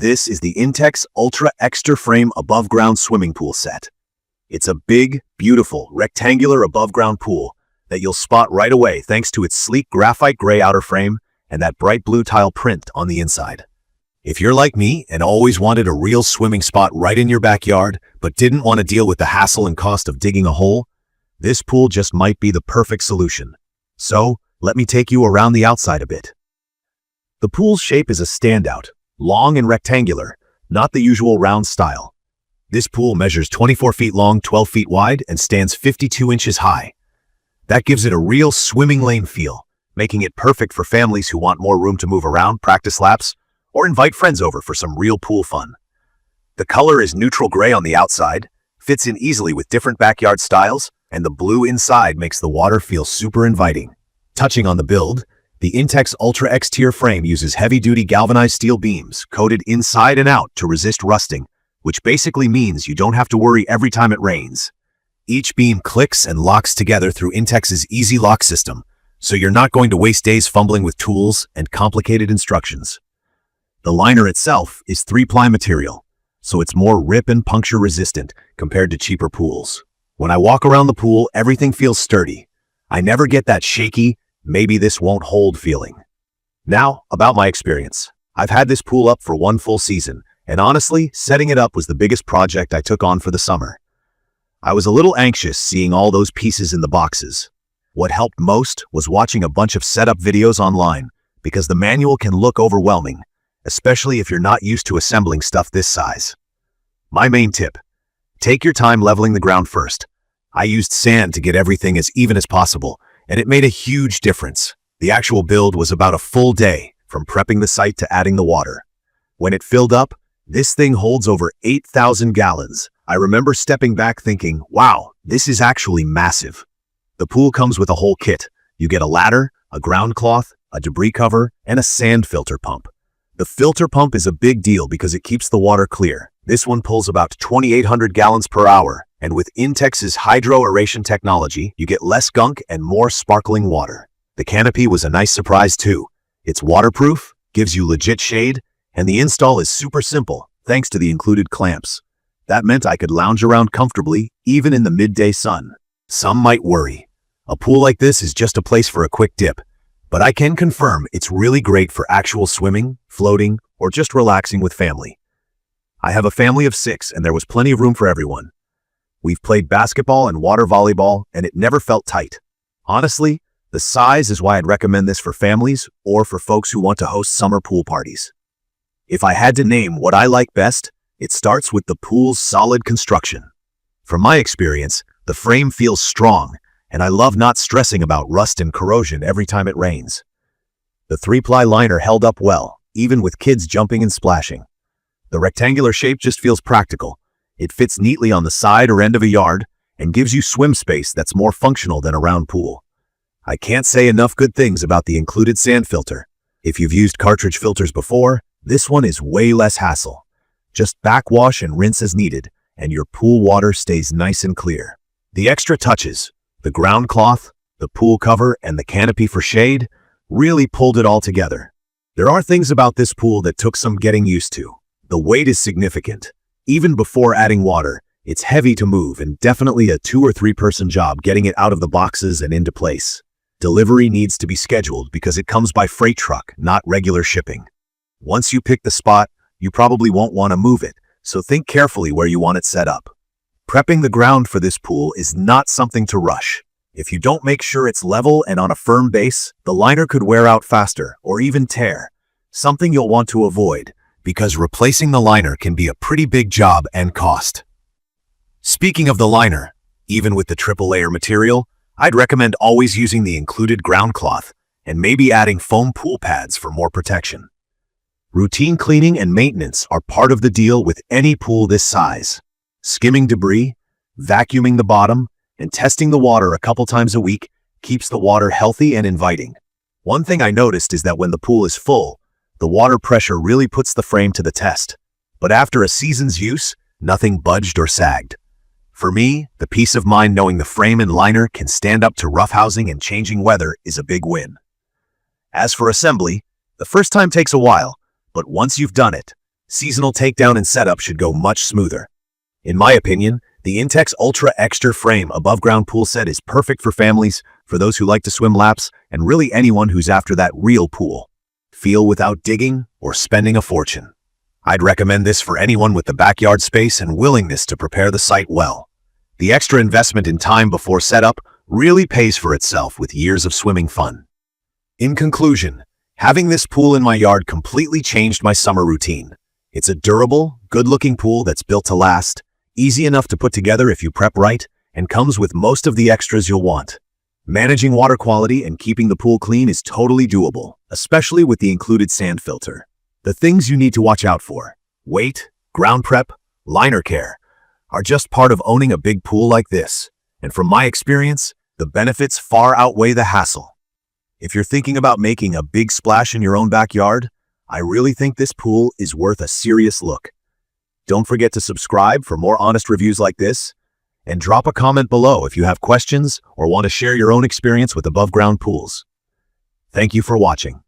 This is the Intex Ultra XTR Frame above-ground swimming pool set. It's a big, beautiful, rectangular above-ground pool that you'll spot right away thanks to its sleek graphite gray outer frame and that bright blue tile print on the inside. If you're like me and always wanted a real swimming spot right in your backyard, but didn't want to deal with the hassle and cost of digging a hole, this pool just might be the perfect solution. So, let me take you around the outside a bit. The pool's shape is a standout, long and rectangular, not the usual round style. This pool measures 24 feet long, 12 feet wide, and stands 52 inches high. That gives it a real swimming lane feel, making it perfect for families who want more room to move around, practice laps, or invite friends over for some real pool fun. The color is neutral gray on the outside, fits in easily with different backyard styles, and the blue inside makes the water feel super inviting. Touching on the build, the Intex Ultra XTR Frame uses heavy-duty galvanized steel beams coated inside and out to resist rusting, which basically means you don't have to worry every time it rains. Each beam clicks and locks together through Intex's easy lock system, so you're not going to waste days fumbling with tools and complicated instructions. The liner itself is 3-ply material, so it's more rip and puncture resistant compared to cheaper pools. When I walk around the pool, everything feels sturdy. I never get that shaky, maybe this won't hold feeling. Now, about my experience. I've had this pool up for one full season, and honestly, setting it up was the biggest project I took on for the summer. I was a little anxious seeing all those pieces in the boxes. What helped most was watching a bunch of setup videos online, because the manual can look overwhelming, especially if you're not used to assembling stuff this size. My main tip: take your time leveling the ground first. I used sand to get everything as even as possible, and it made a huge difference. The actual build was about a full day, from prepping the site to adding the water. When it filled up, this thing holds over 8,000 gallons. I remember stepping back thinking, wow, this is actually massive. The pool comes with a whole kit. You get a ladder, a ground cloth, a debris cover, and a sand filter pump. The filter pump is a big deal because it keeps the water clear. This one pulls about 2,800 gallons per hour, and with Intex's hydro aeration technology, you get less gunk and more sparkling water. The Canopy was a nice surprise too. It's waterproof, gives you legit shade, and the install is super simple, thanks to the included clamps. That meant I could lounge around comfortably, even in the midday sun. Some might worry. A pool like this is just a place for a quick dip, but I can confirm it's really great for actual swimming, floating, or just relaxing with family. I have a family of 6, and there was plenty of room for everyone. We've played basketball and water volleyball, and it never felt tight. Honestly, the size is why I'd recommend this for families or for folks who want to host summer pool parties. If I had to name what I like best, it starts with the pool's solid construction. From my experience, the frame feels strong, and I love not stressing about rust and corrosion every time it rains. The 3-ply liner held up well, even with kids jumping and splashing. The rectangular shape just feels practical. It fits neatly on the side or end of a yard and gives you swim space that's more functional than a round pool. I can't say enough good things about the included sand filter. If you've used cartridge filters before, this one is way less hassle. Just backwash and rinse as needed, and your pool water stays nice and clear. The extra touches, the ground cloth, the pool cover, and the canopy for shade, really pulled it all together. There are things about this pool that took some getting used to. The weight is significant. Even before adding water, it's heavy to move and definitely a 2 or 3 person job getting it out of the boxes and into place. Delivery needs to be scheduled because it comes by freight truck, not regular shipping. Once you pick the spot, you probably won't want to move it, so think carefully where you want it set up. Prepping the ground for this pool is not something to rush. If you don't make sure it's level and on a firm base, the liner could wear out faster or even tear, something you'll want to avoid, because replacing the liner can be a pretty big job and cost. Speaking of the liner, even with the triple layer material, I'd recommend always using the included ground cloth and maybe adding foam pool pads for more protection. Routine cleaning and maintenance are part of the deal with any pool this size. Skimming debris, vacuuming the bottom, and testing the water a couple times a week keeps the water healthy and inviting. One thing I noticed is that when the pool is full, the water pressure really puts the frame to the test. But after a season's use, nothing budged or sagged. For me, the peace of mind knowing the frame and liner can stand up to roughhousing and changing weather is a big win. As for assembly, the first time takes a while, but once you've done it, seasonal takedown and setup should go much smoother. In my opinion, the Intex Ultra XTR Frame above-ground pool set is perfect for families, for those who like to swim laps, and really anyone who's after that real pool feel without digging or spending a fortune. I'd recommend this for anyone with the backyard space and willingness to prepare the site well. The extra investment in time before setup really pays for itself with years of swimming fun. In conclusion, having this pool in my yard completely changed my summer routine. It's a durable, good-looking pool that's built to last, easy enough to put together if you prep right, and comes with most of the extras you'll want. Managing water quality and keeping the pool clean is totally doable, especially with the included sand filter. The things you need to watch out for, weight, ground prep, liner care, are just part of owning a big pool like this. And from my experience, the benefits far outweigh the hassle. If you're thinking about making a big splash in your own backyard, I really think this pool is worth a serious look. Don't forget to subscribe for more honest reviews like this, and drop a comment below if you have questions or want to share your own experience with above-ground pools. Thank you for watching.